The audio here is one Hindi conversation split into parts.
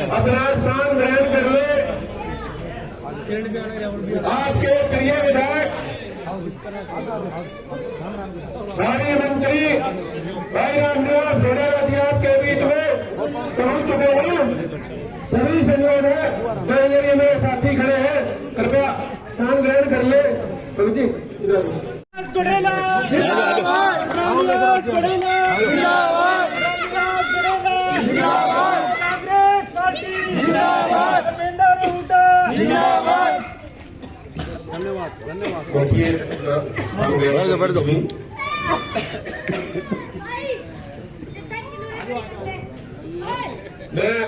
अपना स्थान ग्रहण कर ले। आपके प्रिय विधायक सारे मंत्री भाई रामनिवास वडेरा जी आपके बीच में पहुंच चुके हैं। सभी संयोग है मेरे साथी खड़े हैं, कृपया स्थान ग्रहण कर ले। प्रभु जी धन्यवाद। मैं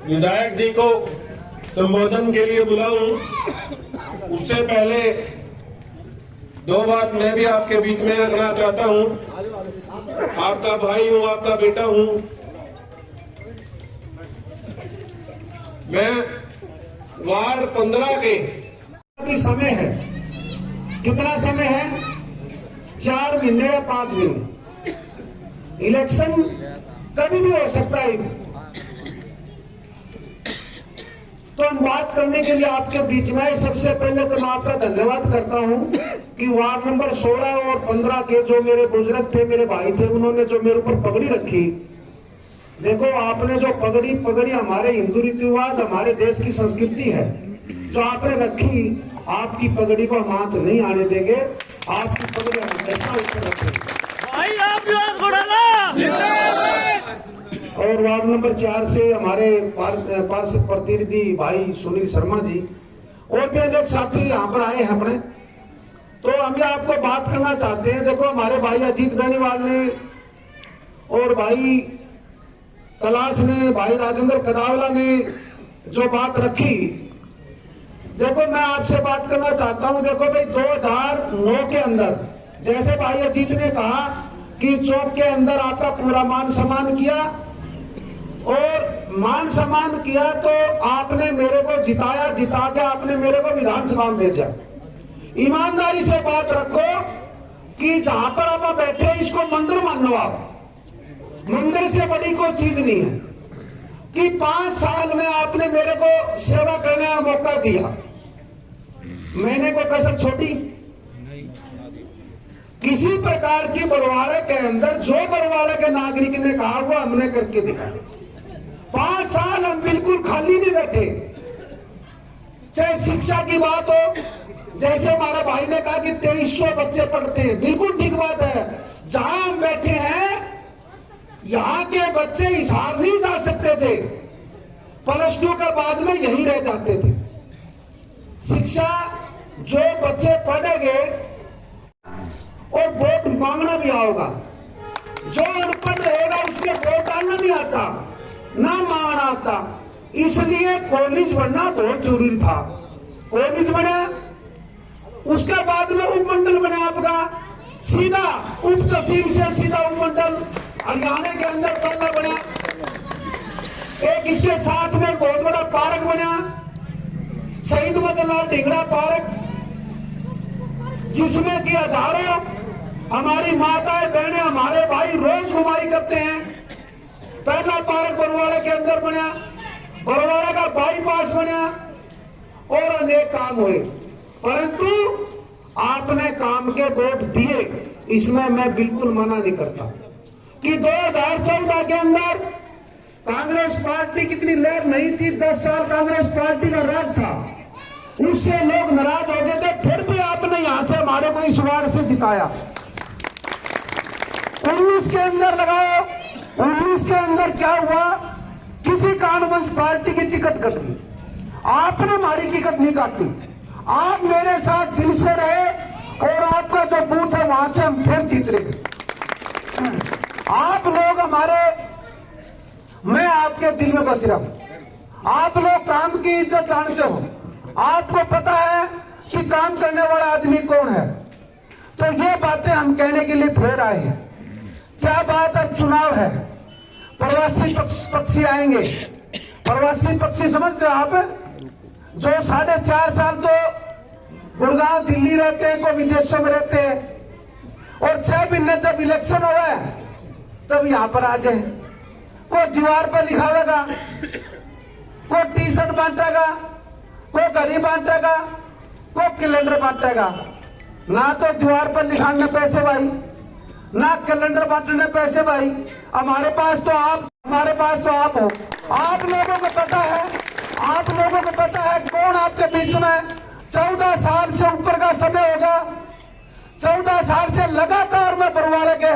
विधायक जी को संबोधन के लिए बुलाऊं, उससे पहले दो बात मैं भी आपके बीच में रखना चाहता हूं। आपका भाई हूं, आपका बेटा हूं। मैं वार्ड 15 के अभी समय है, कितना समय है? 4 महीने या 5 महीने। इलेक्शन कभी भी हो सकता है। तो हम बात करने के लिए आपके बीच में आए। सबसे पहले तो मैं आपका धन्यवाद करता हूं कि वार्ड नंबर 16 और 15 के जो मेरे बुजुर्ग थे, मेरे भाई थे, उन्होंने जो मेरे ऊपर पगड़ी रखी। देखो, आपने जो पगड़ी हमारे हिंदू रीति रिवाज, हमारे देश की संस्कृति है, जो आपने रखी, आपकी पगड़ी को हम आंच नहीं आने देंगे। आपकी पगड़ी हम कैसा ऊपर रखेंगे। और वार्ड नंबर 4 से हमारे पार्षद प्रतिनिधि भाई सुनील शर्मा जी और भी अनेक साथी यहाँ पर आए हैं अपने। तो हम भी आपको बात करना चाहते हैं। देखो, हमारे भाई अजीत बेनीवाल ने और भाई कैलाश ने, भाई राजेंद्र कदावला ने जो बात रखी, देखो मैं आपसे बात करना चाहता हूं। देखो भाई, 2009 के अंदर जैसे भाई अजीत ने कहा कि चौक के अंदर आपका पूरा मान सम्मान किया और मान सम्मान किया, तो आपने मेरे को जिताया, जिता के आपने मेरे को विधानसभा में भेजा। ईमानदारी से बात रखो कि जहां पर आप बैठे इसको मंदिर मान लो। आप मंदिर से बड़ी कोई चीज नहीं है कि 5 साल में आपने मेरे को सेवा करने का मौका दिया। मैंने कोई कसर छोटी? किसी प्रकार की बरवाड़ा के अंदर जो बरवाड़ा के नागरिक ने कहा वो हमने करके दिखाया। 5 साल हम बिल्कुल खाली नहीं बैठे। चाहे शिक्षा की बात हो, जैसे हमारा भाई ने कहा कि 2300 बच्चे पढ़ते हैं, बिल्कुल ठीक बात है। जहां हम बैठे हैं यहाँ के बच्चे हिसार नहीं जा सकते थे, +2 के बाद में यहीं रह जाते थे। शिक्षा जो बच्चे पढ़ेंगे और वोट मांगना भी आओगा। जो अनपढ़ रहेगा उसके वोट डालना नहीं आता, ना मांगना आता। इसलिए कॉलेज बनना बहुत जरूरी था। कॉलेज बना, उसके बाद में उपमंडल बना आपका, सीधा उप तहसील से सीधा उपमंडल हरियाणा के अंदर पहला बना। एक इसके साथ में एक बहुत बड़ा पार्क बना, शहीद मदनलाल ढींगरा पार्क, जिसमें कि हजारों हमारी माताएं बहनें हमारे भाई रोज घुमाई करते हैं। पहला पार्क बरवाड़ा के अंदर बना, बरवाड़ा का बाईपास बना और अनेक काम हुए, परंतु आपने काम के वोट दिए, इसमें मैं बिल्कुल मना नहीं करता कि 2014 के अंदर कांग्रेस पार्टी कितनी लहर नहीं थी, 10 साल कांग्रेस पार्टी का राज था, उससे लोग नाराज हो गए थे, फिर भी आपने यहां से हमारे को इस वार्ड से जिताया। 19 के अंदर लगाओ, 19 के अंदर क्या हुआ, किसी कानूनवंश पार्टी की टिकट कट गई, आपने हमारी टिकट नहीं काटी, आप मेरे साथ दिल से रहे और आपका जो बूथ है वहां से हम फिर जीत रहे। आप लोग हमारे, मैं आपके दिल में बस रहा हूं, आप लोग काम की इज्जत जानते हो, आपको पता है कि काम करने वाला आदमी कौन है, तो ये बातें हम कहने के लिए फिर आए हैं। क्या बात, अब चुनाव है, प्रवासी पक्षी आएंगे, प्रवासी पक्षी समझते हो आप, जो 4.5 साल तो गुड़गांव दिल्ली रहते हैं, कोई विदेशों में रहते हैं, और 6 महीने जब इलेक्शन हो रहा है तब यहां पर आ जाए, कोई दीवार पर लिखावेगा, कोई टी शर्ट बांटेगा, कोई घड़ी बांटेगा, कोई कैलेंडर बांटेगा, ना तो दीवार पर लिखाने पैसे भाई, ना कैलेंडर बांटने पैसे भाई, हमारे पास तो आप हो। आप लोगों को पता है, आप लोगों को पता है कौन आपके बीच में 14 साल से ऊपर का समय होगा, 14 साल से लगातार मैं बरवाड़ा के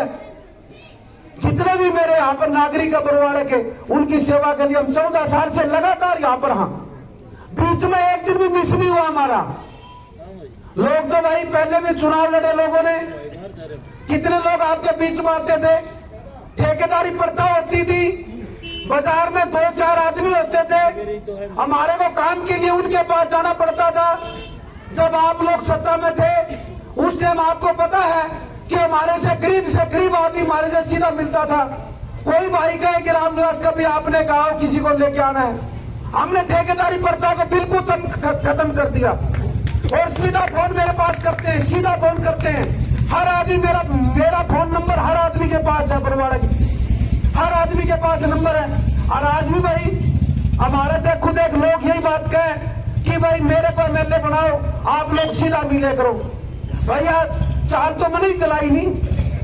जितने भी मेरे यहाँ पर नागरिक है बरवाड़ा के, उनकी सेवा के लिए हम 14 साल से लगातार यहाँ पर, हाँ बीच में एक दिन भी मिस नहीं हुआ हमारा। लोग तो भाई पहले भी चुनाव लड़े लोगों ने, कितने लोग आपके बीच में आते थे, ठेकेदारी प्रथा होती थी, बाजार में 2-4 आदमी होते थे, हमारे को काम के लिए उनके पास जाना पड़ता था। जब आप लोग सत्ता में थे उस टाइम आपको पता है कि हमारे से गरीब आदमी हमारे से सीधा मिलता था। कोई भाई कहे कि रामनिवास कभी आपने कहा किसी को लेके आना है, हमने ठेकेदारी प्रथा को बिल्कुल खत्म कर दिया और सीधा फोन मेरे पास करते हैं, सीधा फोन करते हैं। हर आदमी मेरा फोन नंबर हर आदमी के पास है, बरवाड़ा की हर आदमी के पास नंबर है। और आज भी भाई हमारे खुद एक लोग यही बात कहे कि भाई मेरे पर एमएलए बनाओ, आप लोग सीधा मिले करो। भैया चाल तो मैंने ही चलाई नहीं,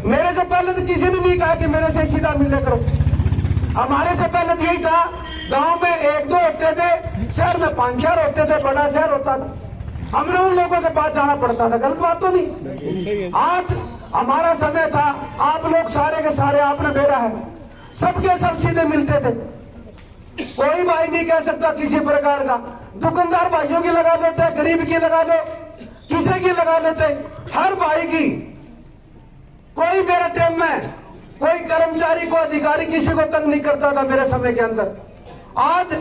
मेरे से पहले तो किसी ने नहीं कहा कि मेरे से सीधा मिले करो। हमारे से पहले तो यही था, गांव में 1-2 होते थे, शहर में 5-4 होते थे, बड़ा शहर होता था, हमने उन लोगों के पास जाना पड़ता था। गलत बात तो नहीं। आज हमारा समय था, आप लोग सारे के सारे आपने बेरा है, सबके सब सीधे मिलते थे, कोई भाई नहीं कह सकता किसी प्रकार का। दुकानदार भाइयों की लगा लो, चाहे गरीब की लगा लो, किसी की लगा लो, चाहे हर भाई की। कोई मेरे टाइम में कोई कर्मचारी को अधिकारी किसी को तंग नहीं करता था मेरे समय के अंदर। आज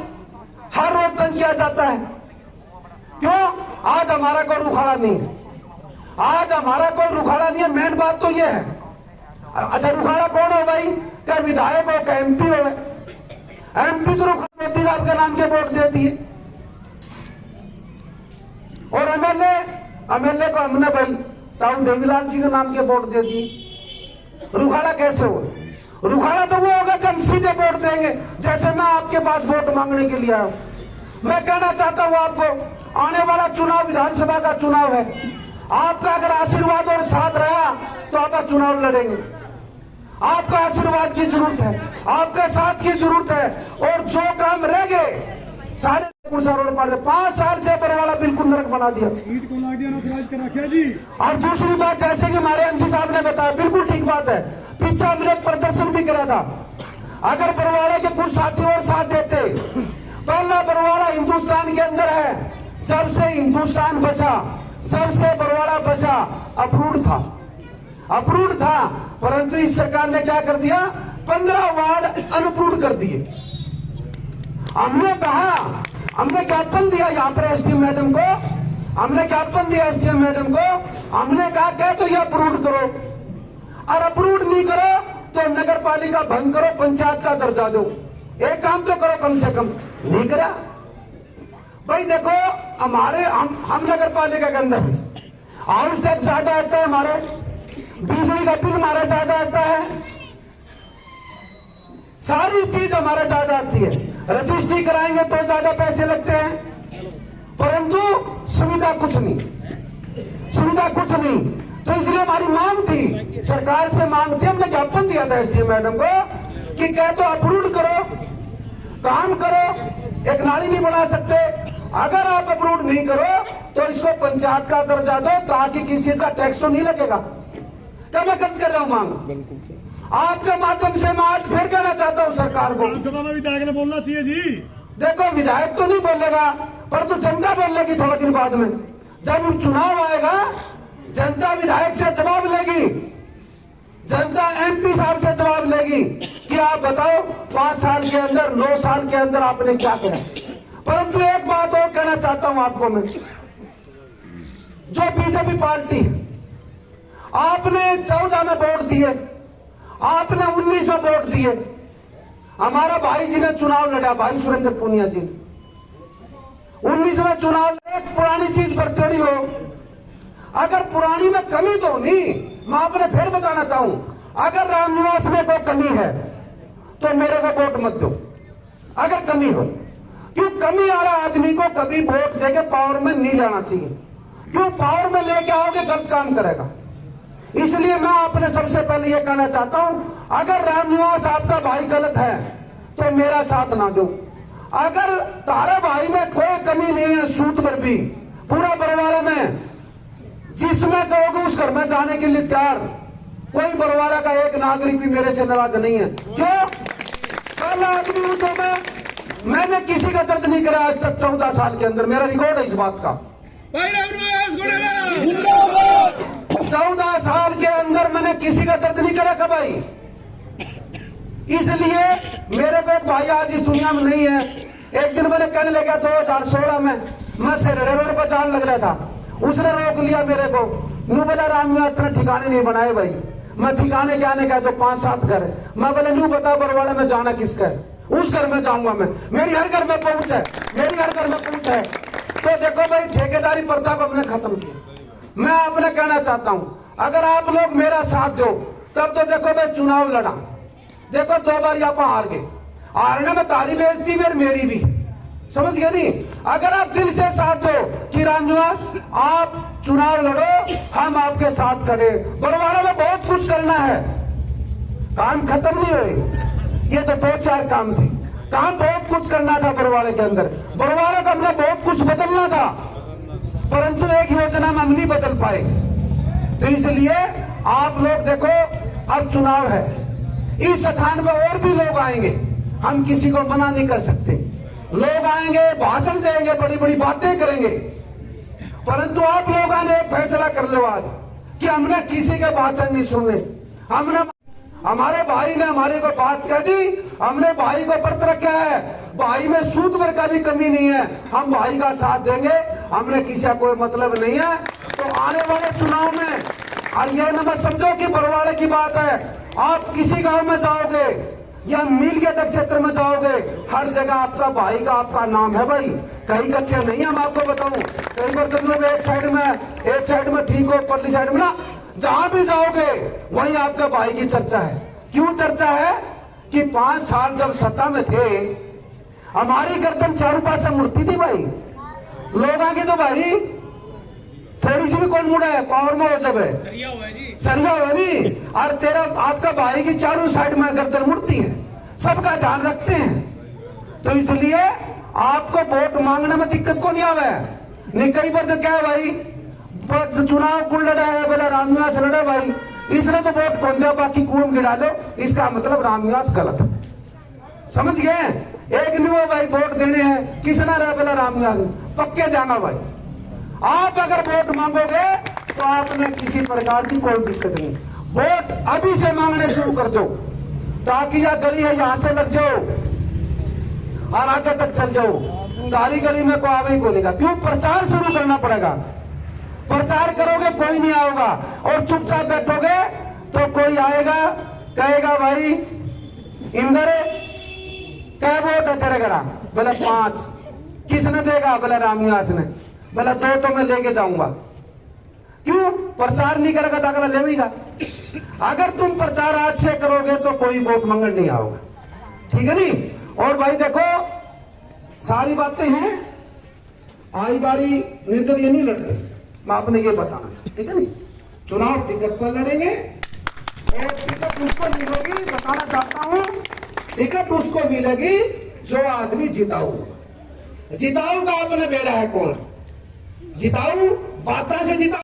हर रोज तंग किया जाता है, क्यों? आज हमारा कोई रुखाड़ा नहीं है, आज हमारा कोई रुखाड़ा नहीं है। मेन बात तो ये है। अच्छा रुखाड़ा कौन हो भाई? क्या विधायक हो, क्या एमपी हो? एमपी तो रुखाड़ा मोदी साहब के नाम के वोट दे दिए, और एमएलए को हमने भाई ताऊ देवीलाल जी के नाम के वोट दे दिए। रुखाड़ा कैसे हो? रुखाड़ा तो वो होगा जब हम सीधे वोट देंगे, जैसे मैं आपके पास वोट मांगने के लिए आया हूं। मैं कहना चाहता हूं आपको, आने वाला चुनाव विधानसभा का चुनाव है, आपका अगर आशीर्वाद और साथ रहा तो आप चुनाव लड़ेंगे। आपका आशीर्वाद की जरूरत है, आपका साथ की जरूरत है, और जो काम रह गए सारे रोड पर 5 साल से बरवाड़ा बिल्कुल नरक बना दिया। ईट को ला दिया नटराज का रखा जी। और दूसरी बात, जैसे कि हमारे एमसी साहब ने बताया, बिल्कुल ठीक बात है, पीछे हमने एक प्रदर्शन भी करा था। अगर बरवाड़ा के कुछ साथी और साथ देते, पहला बरवाड़ा हिंदुस्तान के अंदर है, जब से हिंदुस्तान बचा, जब से बरवाड़ा बचा, अप्रूव्ड था, परंतु इस सरकार ने क्या कर दिया, 15 वार्ड अनअप्रूव्ड कर दिए। हमने कहा, हमने ज्ञापन दिया यहाँ पर एसडीएम मैडम को, हमने ज्ञापन दिया एसडीएम मैडम को, हमने कहा क्या तो ये अप्रूव करो, और अप्रूव नहीं करो तो नगर पालिका भंग करो, पंचायत का दर्जा दो। एक काम तो करो कम से कम, नहीं करा। भाई देखो हमारे हम नगर पालिका के अंदर हाउस टैक्स ज्यादा आता है, हमारे बिजली का बिल हमारा ज्यादा आता है, सारी चीज हमारा ज्यादा आती है। रजिस्ट्री कराएंगे तो ज्यादा पैसे लगते हैं, परंतु सुविधा कुछ नहीं, सुविधा कुछ नहीं। तो इसलिए हमारी मांग थी, सरकार से मांग थी, हमने ज्ञापन दिया था एसडीएम मैडम को कि क्या तो अप्रूव करो, काम करो, एक नाली नहीं बना सकते, अगर आप अप्रूव नहीं करो तो इसको पंचायत का दर्जा दो ताकि किसी का टैक्स तो नहीं लगेगा। क्या मैं गलत कर रहा हूं मांग? आपके माध्यम से मैं आज फिर कहना चाहता हूं सरकार को, विधानसभा में विधायक ने बोलना चाहिए जी। देखो विधायक तो नहीं बोलेगा, पर तो जनता बोलेगी थोड़ा दिन बाद में, जब चुनाव आएगा जनता विधायक से जवाब लेगी, जनता एमपी साहब से जवाब लेगी कि आप बताओ 5 साल के अंदर 9 साल के अंदर आपने क्या किया। परंतु एक बात और कहना चाहता हूं आपको मैं, जो बीजेपी पार्टी आपने 14 में वोट दिए, आपने 19 में वोट दिए, हमारा भाई जी ने चुनाव लड़ा, भाई सुरेंद्र पूनिया जी 19 में चुनाव, एक पुरानी चीज बरतड़ी हो, अगर पुरानी में कमी तो नहीं, मैं आपने फिर बताना चाहूं, अगर रामनिवास में कोई कमी है तो मेरे को वोट मत दो, अगर कमी हो। क्यों कमी आ रहा आदमी को कभी वोट देके पावर में नहीं लाना चाहिए, क्यों पावर में लेके आओगे गलत काम करेगा। इसलिए मैं आपने सबसे पहले यह कहना चाहता हूं, अगर रामनिवास आपका भाई गलत है तो मेरा साथ ना दो, अगर तारा भाई में कोई कमी नहीं है, सूत पर भी पूरा बरवाला में जिसमें कहोगे उस घर में जाने के लिए तैयार, कोई बरवाला का एक नागरिक भी मेरे से नाराज नहीं है। क्यों? पहला आदमी हूं तो मैंने किसी का दर्द नहीं करा आज तक 14 साल के अंदर, मेरा रिकॉर्ड है इस बात का। 14 साल के अंदर मैंने किसी का दर्द नहीं करा भाई। इसलिए मेरे को एक भाई आज इस दुनिया में नहीं है, एक दिन मैंने कहने लगा 2016 में मैं सेरेडे रोड पर जान लग रहा था, उसने रोक लिया मेरे को, नू बोला रामनिवास इतने ठिकाने नहीं बनाए भाई, मैं ठिकाने के आने का तो 5-7 घर, मैं बोले नू बता बरवाड़े में जाना किसका है, उस घर में जाऊंगा मैं, मेरी हर घर में पहुंच है, मेरी हर घर में पहुंच है। तो देखो भाई ठेकेदारी प्रथा को हमने खत्म किया। मैं आपने कहना चाहता हूं, अगर आप लोग मेरा साथ दो तब तो देखो भाई चुनाव लड़ा, देखो 2 बार यहाँ पर हार गए, हारने में तारी बेइज्जती मेरी भी, समझ गए नहीं। अगर आप दिल से साथ दो कि रामनिवास आप चुनाव लड़ो, हम आपके साथ खड़े, बरवाड़ा में बहुत कुछ करना है, काम खत्म नहीं हुए, ये तो 2-4 काम थे, काम बहुत कुछ करना था बरवाड़े के अंदर, बरवाड़ा का हमने बहुत कुछ बदलना था, परंतु एक योजना में हम नहीं बदल पाए। तो इसलिए आप लोग देखो अब चुनाव है, इस स्थान पर और भी लोग आएंगे, हम किसी को मना नहीं कर सकते, लोग आएंगे भाषण देंगे, बड़ी बड़ी बातें करेंगे, परंतु आप लोगों ने एक फैसला कर लो आज कि हमने किसी के भाषण नहीं सुनने, हमने हमारे भाई ने हमारे को बात कह दी, हमने भाई को व्रत रखा है, भाई में सूद भर का भी कमी नहीं है, हम भाई का साथ देंगे, हमने किसी का कोई मतलब नहीं है। तो आने वाले चुनाव में और यह न समझो कि बरवाड़े की बात है, आप किसी गांव में जाओगे या मिल के तक क्षेत्र में जाओगे, हर जगह आपका भाई का आपका नाम है भाई, कहीं कच्चे नहीं। हम आपको बताऊं, कई बर्तन में एक साइड में ठीक हो, परली साइड में ना, जहां भी जाओगे वहीं आपका भाई की चर्चा है। क्यों चर्चा है? कि 5 साल जब सत्ता में थे, हमारी गर्दन चारों पास से मुड़ती थी भाई, लोग आगे तो भाई थोड़ी सी भी कौन मुड़ा है, पावर में हो जब है सरिया हुआ नहीं, और तेरा आपका भाई की चारों साइड में गर्दन मुड़ती है, सबका ध्यान रखते हैं। तो इसलिए आपको वोट मांगने में दिक्कत को नहीं आवे नहीं। कई बार तो क्या है भाई, चुनाव कौन लड़ा है, बोला रामनिवास लड़ा भाई, इसने तो वोट कौन दिया, बाकी कुएं में गिरा लो, इसका मतलब रामनिवास गलत है, समझ गए। एक नहीं हो भाई वोट देने हैं, किसने रहा, बोला रामनिवास, पक्के जाना भाई। आप अगर वोट मांगोगे तो आपने किसी प्रकार की कोई दिक्कत नहीं, वोट अभी से मांगने शुरू कर दो, ताकि यह गली है यहां से लग जाओ और आगे तक चल जाओ, तारी गली में कोई आवे ही बोलेगा। क्यों? प्रचार शुरू करना पड़ेगा, प्रचार करोगे कोई नहीं आओगा, और चुपचाप बैठोगे तो कोई आएगा कहेगा भाई इंदर क्या वोट है तेरे घर? बोले 5। किसने देगा? बोले रामनिवास ने। बोले 2 तो मैं लेके जाऊंगा। क्यों? प्रचार नहीं करेगा तो अगला लेगा। अगर तुम प्रचार आज से करोगे तो कोई वोट मंगल नहीं आओगे, ठीक है नहीं? और भाई देखो, सारी बातें हैं, आई बारी निर्दलीय नहीं लड़ते, मैं आपने ये बताना, ठीक है नहीं? चुनाव टिकट पर लड़ेंगे और टिकट उसको मिलेगी, बताना चाहता हूं, टिकट उसको मिलेगी जो आदमी जिताऊ। जिताऊ का आपने बेड़ा है कौन? जिताऊ बाता से जिताऊ।